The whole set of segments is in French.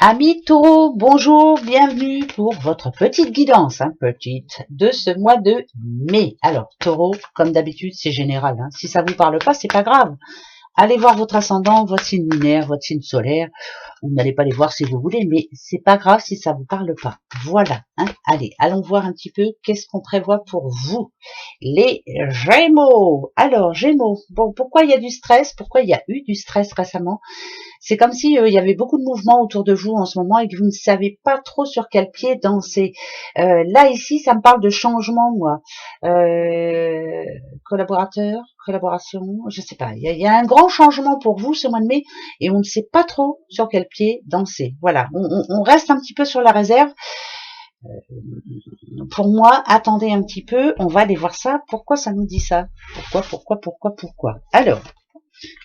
Amis taureaux, bonjour, bienvenue pour votre petite guidance, petite, de ce mois de mai. Alors, taureau, comme d'habitude, c'est général. Si ça vous parle pas, c'est pas grave. Allez voir votre ascendant, votre signe lunaire, votre signe solaire. Vous n'allez pas les voir si vous voulez, mais c'est pas grave si ça vous parle pas. Voilà. Allez, allons voir un petit peu qu'est-ce qu'on prévoit pour vous, les Gémeaux. Alors, Gémeaux. Bon, pourquoi il y a du stress? Pourquoi il y a eu du stress récemment? C'est comme si il y avait beaucoup de mouvements autour de vous en ce moment et que vous ne savez pas trop sur quel pied danser. Là, ici, ça me parle de changement, moi. Collaborateur, collaboration, je sais pas. Il y a un grand changement pour vous ce mois de mai et on ne sait pas trop sur quel pied danser. Voilà, on reste un petit peu sur la réserve. Pour moi, attendez un petit peu, on va aller voir ça. Pourquoi ça nous dit ça? Pourquoi? Alors,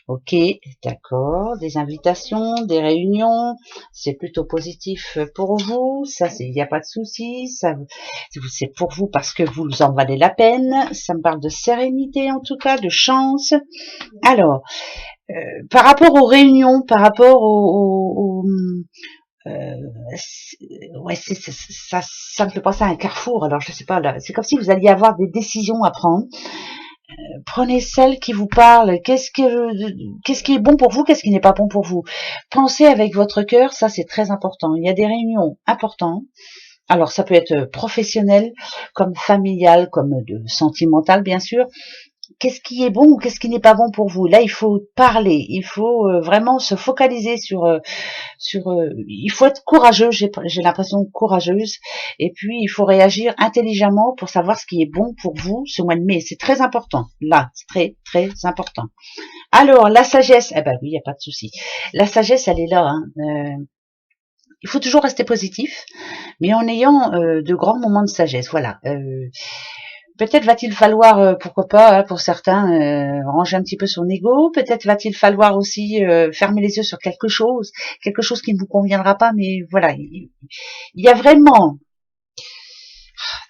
ok, d'accord, des invitations, des réunions, c'est plutôt positif pour vous, ça il n'y a pas de souci, ça c'est pour vous parce que vous en valez la peine, ça me parle de sérénité en tout cas, de chance. Alors, par rapport aux réunions, par rapport ouais, ça me fait penser à un carrefour, alors je sais pas, là, c'est comme si vous alliez avoir des décisions à prendre. Prenez celle qui vous parle. Qu'est-ce qui est bon pour vous, qu'est-ce qui n'est pas bon pour vous. Pensez avec votre cœur, ça c'est très important. Il y a des réunions importantes. Alors ça peut être professionnel, comme familial, comme sentimental bien sûr. Qu'est-ce qui est bon ou qu'est-ce qui n'est pas bon pour vous? Là, il faut parler, il faut vraiment se focaliser il faut être courageux, j'ai l'impression courageuse, et puis il faut réagir intelligemment pour savoir ce qui est bon pour vous ce mois de mai. C'est très important. Là, c'est très très important. Alors la sagesse, eh ben oui, il n'y a pas de souci. La sagesse, elle est là. Il faut toujours rester positif, mais en ayant de grands moments de sagesse. Voilà. Peut-être va-t-il falloir, pourquoi pas, pour certains, ranger un petit peu son ego. Peut-être va-t-il falloir aussi fermer les yeux sur quelque chose qui ne vous conviendra pas. Mais voilà, il y a vraiment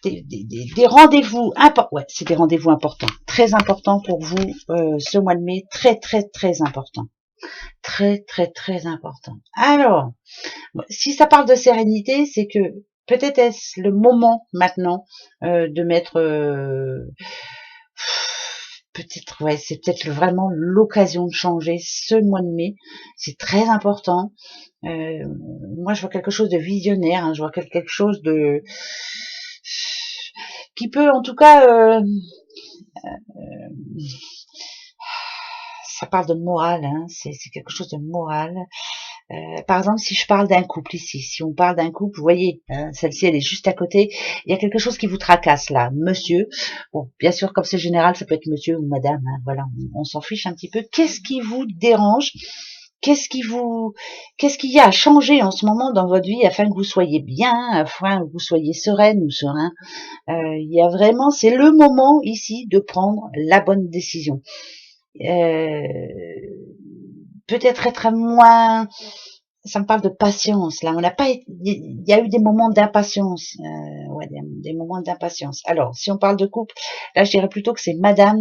des rendez-vous importants. Ouais, c'est des rendez-vous importants, très importants pour vous ce mois de mai, très très très important, très très très important. Alors, si ça parle de sérénité, c'est que peut-être est-ce le moment maintenant de mettre peut-être, ouais, c'est peut-être vraiment l'occasion de changer ce mois de mai. C'est très important. Moi, je vois quelque chose de visionnaire. Je vois quelque chose de qui peut, en tout cas, ça parle de morale. C'est quelque chose de moral. Par exemple, si je parle d'un couple ici, si on parle d'un couple, vous voyez, celle-ci elle est juste à côté, il y a quelque chose qui vous tracasse là, monsieur. Bon, bien sûr, comme c'est général, ça peut être monsieur ou madame, voilà, on s'en fiche un petit peu. Qu'est-ce qui vous dérange? Qu'est-ce qu'il y a à changer en ce moment dans votre vie afin que vous soyez bien, afin que vous soyez sereine ou serein? Il y a vraiment, c'est le moment ici de prendre la bonne décision. Peut-être être moins, ça me parle de patience là, on n'a pas, il y a eu des moments d'impatience, ouais, des moments d'impatience. Alors si on parle de couple, là je dirais plutôt que c'est madame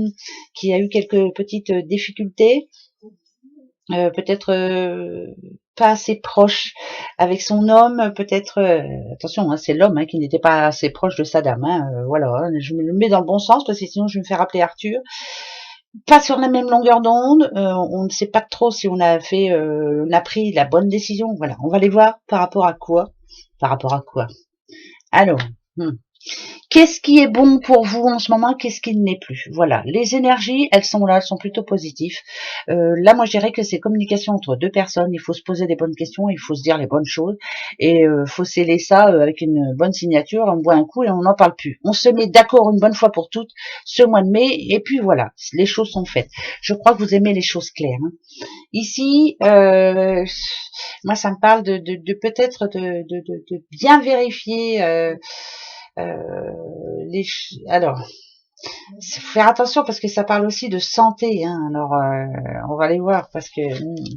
qui a eu quelques petites difficultés, peut-être pas assez proche avec son homme, peut-être, attention, c'est l'homme qui n'était pas assez proche de sa dame, voilà, je me le mets dans le bon sens parce que sinon je vais me faire appeler Arthur. Pas sur la même longueur d'onde, on ne sait pas trop si on a pris la bonne décision. Voilà, on va les voir par rapport à quoi. Par rapport à quoi. Alors, qu'est-ce qui est bon pour vous en ce moment? Qu'est-ce qui ne l'est plus? Voilà, les énergies, elles sont là, elles sont plutôt positives. Là, moi, je dirais que c'est communication entre deux personnes. Il faut se poser des bonnes questions, il faut se dire les bonnes choses, et faut sceller ça avec une bonne signature. On boit un coup et on n'en parle plus. On se met d'accord une bonne fois pour toutes ce mois de mai, et puis voilà, les choses sont faites. Je crois que vous aimez les choses claires. Ici, moi, ça me parle de peut-être de bien vérifier. Alors, faut faire attention parce que ça parle aussi de santé. Alors, on va aller voir parce que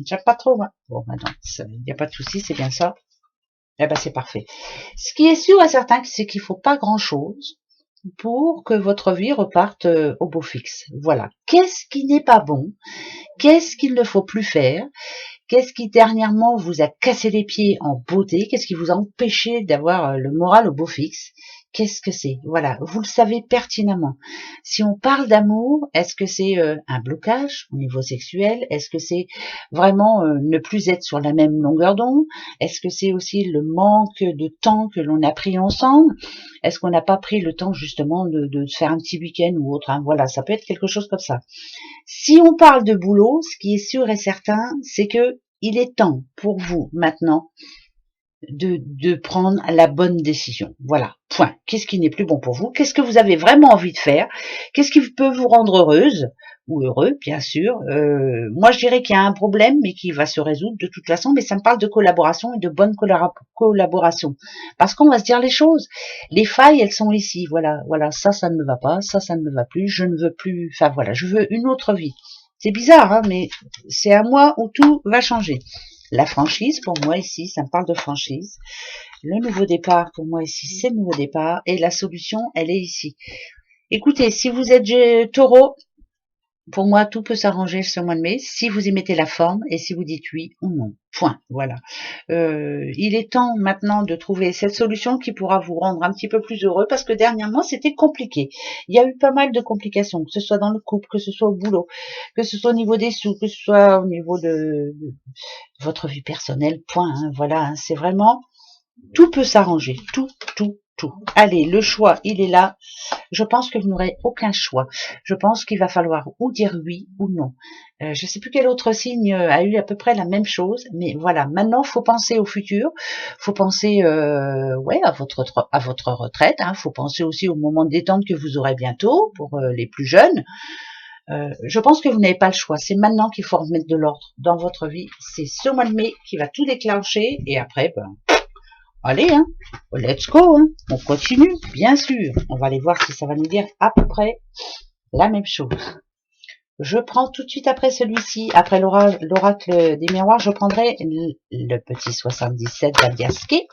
j'aime pas trop. Moi. Bon, maintenant, il n'y a pas de souci, c'est bien ça. Eh ben, c'est parfait. Ce qui est sûr et certain, c'est qu'il faut pas grand-chose pour que votre vie reparte au beau fixe. Voilà. Qu'est-ce qui n'est pas bon? Qu'est-ce qu'il ne faut plus faire? Qu'est-ce qui dernièrement vous a cassé les pieds en beauté? Qu'est-ce qui vous a empêché d'avoir le moral au beau fixe? Qu'est-ce que c'est? Voilà, vous le savez pertinemment. Si on parle d'amour, est-ce que c'est un blocage au niveau sexuel? Est-ce que c'est vraiment ne plus être sur la même longueur d'onde? Est-ce que c'est aussi le manque de temps que l'on a pris ensemble? Est-ce qu'on n'a pas pris le temps justement de se faire un petit week-end ou autre, hein? Voilà, ça peut être quelque chose comme ça. Si on parle de boulot, ce qui est sûr et certain, c'est que il est temps pour vous maintenant de prendre la bonne décision. Voilà, point. Qu'est-ce qui n'est plus bon pour vous? Qu'est-ce que vous avez vraiment envie de faire? Qu'est-ce qui peut vous rendre heureuse ou heureux, bien sûr? Moi, je dirais qu'il y a un problème, mais qui va se résoudre de toute façon, mais ça me parle de collaboration et de bonne collaboration. Parce qu'on va se dire les choses. Les failles, elles sont ici. Voilà, voilà, ça ne me va pas, ça ne me va plus, je ne veux plus, enfin voilà, je veux une autre vie. C'est bizarre, hein, mais c'est à moi où tout va changer. La franchise, pour moi, ici, ça me parle de franchise. Le nouveau départ, pour moi, ici, c'est le nouveau départ. Et la solution, elle est ici. Écoutez, si vous êtes taureau, pour moi, tout peut s'arranger ce mois de mai, si vous y mettez la forme et si vous dites oui ou non. Point. Voilà. Il est temps maintenant de trouver cette solution qui pourra vous rendre un petit peu plus heureux parce que dernièrement, c'était compliqué. Il y a eu pas mal de complications, que ce soit dans le couple, que ce soit au boulot, que ce soit au niveau des sous, que ce soit au niveau de votre vie personnelle. Point. Hein, voilà. Hein, c'est vraiment... Tout peut s'arranger. Tout. Allez, le choix, il est là. Je pense que vous n'aurez aucun choix. Je pense qu'il va falloir ou dire oui ou non. Je ne sais plus quel autre signe a eu à peu près la même chose, mais voilà. Maintenant, faut penser au futur. Faut penser, ouais, à votre retraite. Hein. Faut penser aussi au moment de détente que vous aurez bientôt pour les plus jeunes. Je pense que vous n'avez pas le choix. C'est maintenant qu'il faut remettre de l'ordre dans votre vie. C'est ce mois de mai qui va tout déclencher et après, ben. Allez, hein, let's go, hein, on continue, bien sûr. On va aller voir si ça va nous dire à peu près la même chose. Je prends tout de suite après celui-ci, après l'oracle des miroirs, je prendrai le petit 77 d'Adiaské,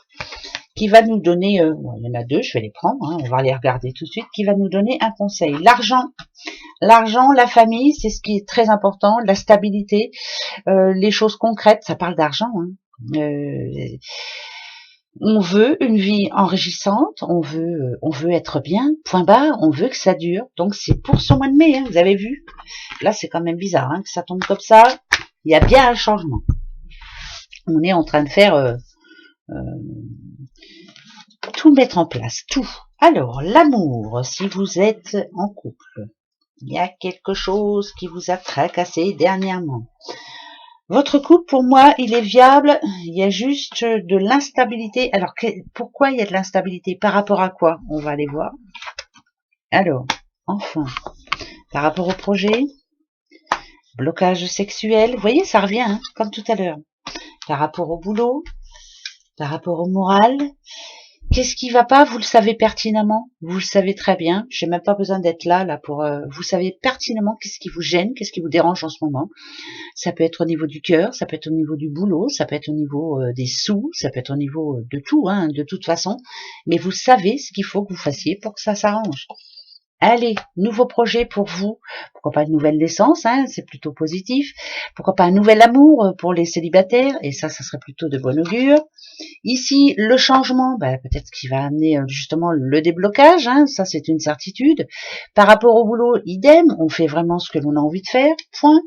qui va nous donner, il y en a deux, je vais les prendre, hein, on va les regarder tout de suite, qui va nous donner un conseil. L'argent, la famille, c'est ce qui est très important, la stabilité, les choses concrètes, ça parle d'argent, hein. On veut une vie enrichissante, on veut être bien, point barre, on veut que ça dure. Donc c'est pour ce mois de mai, hein, vous avez vu. Là c'est quand même bizarre hein, que ça tombe comme ça. Il y a bien un changement. On est en train de faire tout mettre en place, tout. Alors l'amour, si vous êtes en couple, il y a quelque chose qui vous a tracassé dernièrement. Votre couple, pour moi, il est viable. Il y a juste de l'instabilité. Alors, pourquoi il y a de l'instabilité? Par rapport à quoi? On va aller voir. Alors, enfin, par rapport au projet, blocage sexuel. Vous voyez, ça revient, hein, comme tout à l'heure. Par rapport au boulot, par rapport au moral. Qu'est-ce qui va pas? Vous le savez pertinemment. Vous le savez très bien. J'ai même pas besoin d'être là pour. Vous savez pertinemment qu'est-ce qui vous gêne, qu'est-ce qui vous dérange en ce moment. Ça peut être au niveau du cœur, ça peut être au niveau du boulot, ça peut être au niveau des sous, ça peut être au niveau de tout, hein, de toute façon. Mais vous savez ce qu'il faut que vous fassiez pour que ça s'arrange. Allez, nouveau projet pour vous. Pourquoi pas une nouvelle naissance, hein, c'est plutôt positif. Pourquoi pas un nouvel amour pour les célibataires, et ça serait plutôt de bon augure. Ici, le changement, peut-être qu'il va amener justement le déblocage, hein, ça c'est une certitude. Par rapport au boulot, idem, on fait vraiment ce que l'on a envie de faire, point.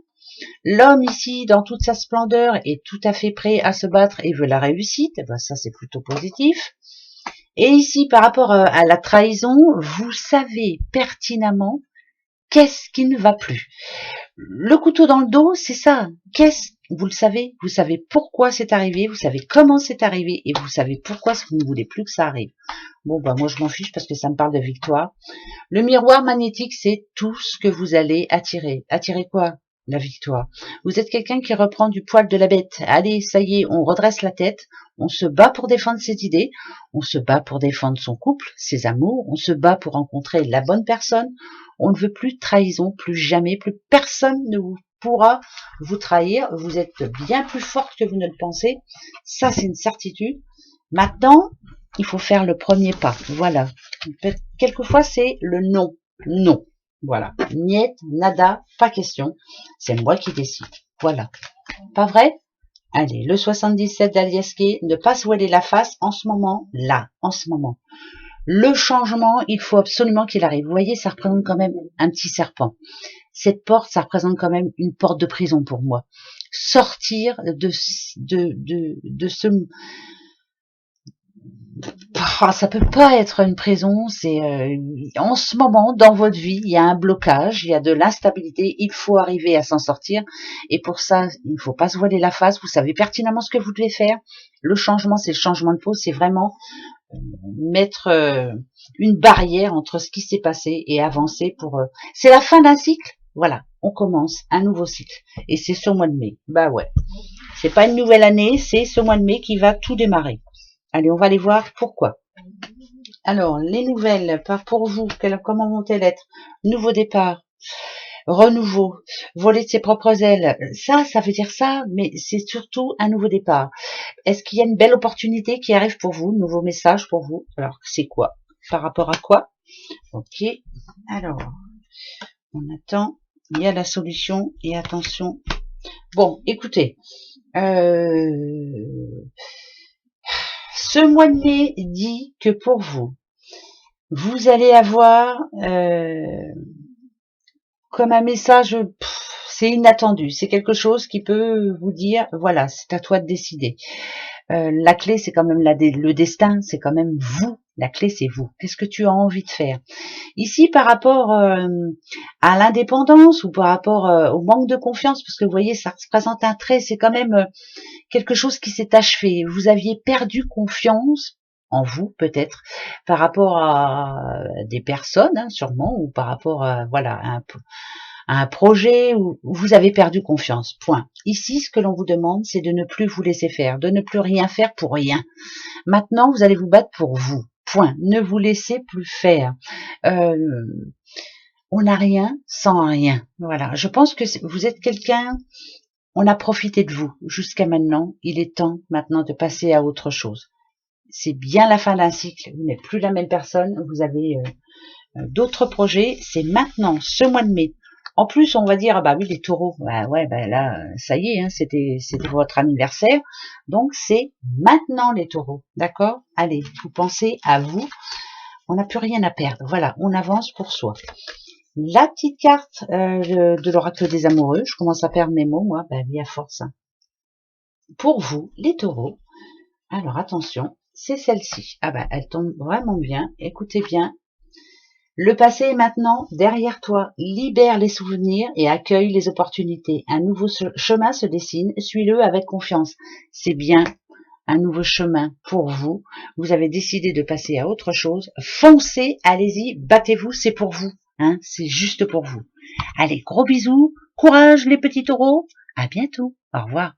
L'homme ici, dans toute sa splendeur, est tout à fait prêt à se battre et veut la réussite, ça c'est plutôt positif. Et ici, par rapport à la trahison, vous savez pertinemment qu'est-ce qui ne va plus. Le couteau dans le dos, c'est ça. Vous le savez, vous savez pourquoi c'est arrivé, vous savez comment c'est arrivé et vous savez pourquoi vous ne voulez plus que ça arrive. Bon, moi je m'en fiche parce que ça me parle de victoire. Le miroir magnétique, c'est tout ce que vous allez attirer. Attirer quoi? La victoire. Vous êtes quelqu'un qui reprend du poil de la bête. Allez, ça y est, on redresse la tête. On se bat pour défendre ses idées. On se bat pour défendre son couple, ses amours. On se bat pour rencontrer la bonne personne. On ne veut plus de trahison, plus jamais, plus personne ne pourra vous trahir. Vous êtes bien plus forte que vous ne le pensez. Ça, c'est une certitude. Maintenant, il faut faire le premier pas. Voilà. Quelquefois, c'est le non. Non. Voilà. Niet, nada, pas question. C'est moi qui décide. Voilà. Pas vrai? Allez, le 77 d'Aliaské, ne pas se voiler la face en ce moment, là, en ce moment. Le changement, il faut absolument qu'il arrive. Vous voyez, ça représente quand même un petit serpent. Cette porte, ça représente quand même une porte de prison pour moi. Sortir de ce... ça peut pas être une prison, c'est en ce moment dans votre vie, il y a un blocage, il y a de l'instabilité, il faut arriver à s'en sortir et pour ça, il ne faut pas se voiler la face, vous savez pertinemment ce que vous devez faire. Le changement, c'est le changement de peau, c'est vraiment mettre une barrière entre ce qui s'est passé et avancer pour c'est la fin d'un cycle. Voilà, on commence un nouveau cycle et c'est ce mois de mai. Bah ouais. C'est pas une nouvelle année, c'est ce mois de mai qui va tout démarrer. Allez, on va aller voir pourquoi. Alors, les nouvelles, pas pour vous, comment vont-elles être? Nouveau départ, renouveau, voler de ses propres ailes. Ça veut dire ça, mais c'est surtout un nouveau départ. Est-ce qu'il y a une belle opportunité qui arrive pour vous, nouveau message pour vous? Alors, c'est quoi? Par rapport à quoi? Ok, alors, on attend, il y a la solution, et attention. Bon, écoutez, ce mois de mai dit que pour vous, vous allez avoir comme un message, c'est inattendu, c'est quelque chose qui peut vous dire, voilà, c'est à toi de décider. La clé, c'est quand même le destin, c'est quand même vous. La clé, c'est vous. Qu'est-ce que tu as envie de faire? Ici, par rapport à l'indépendance ou par rapport au manque de confiance, parce que vous voyez, ça représente un trait, c'est quand même quelque chose qui s'est achevé. Vous aviez perdu confiance en vous, peut-être, par rapport à des personnes, hein, sûrement, ou par rapport à, voilà, à un projet où vous avez perdu confiance. Point. Ici, ce que l'on vous demande, c'est de ne plus vous laisser faire, de ne plus rien faire pour rien. Maintenant, vous allez vous battre pour vous. Point. Ne vous laissez plus faire. On n'a rien sans rien. Voilà. Je pense que vous êtes quelqu'un, on a profité de vous jusqu'à maintenant. Il est temps maintenant de passer à autre chose. C'est bien la fin d'un cycle. Vous n'êtes plus la même personne. Vous avez d'autres projets. C'est maintenant, ce mois de mai. En plus, on va dire, ah bah oui, les taureaux, bah ouais, bah là, ça y est, hein, c'était votre anniversaire. Donc, c'est maintenant les taureaux, d'accord? Allez, vous pensez à vous. On n'a plus rien à perdre. Voilà, on avance pour soi. La petite carte de l'oracle des amoureux, je commence à perdre mes mots, moi, bah oui, à force. Hein. Pour vous, les taureaux, alors attention, c'est celle-ci. Ah bah, elle tombe vraiment bien. Écoutez bien. Le passé est maintenant derrière toi. Libère les souvenirs et accueille les opportunités. Un nouveau chemin se dessine. Suis-le avec confiance. C'est bien un nouveau chemin pour vous. Vous avez décidé de passer à autre chose. Foncez, allez-y, battez-vous, c'est pour vous. Hein, c'est juste pour vous. Allez, gros bisous. Courage les petits taureaux. À bientôt. Au revoir.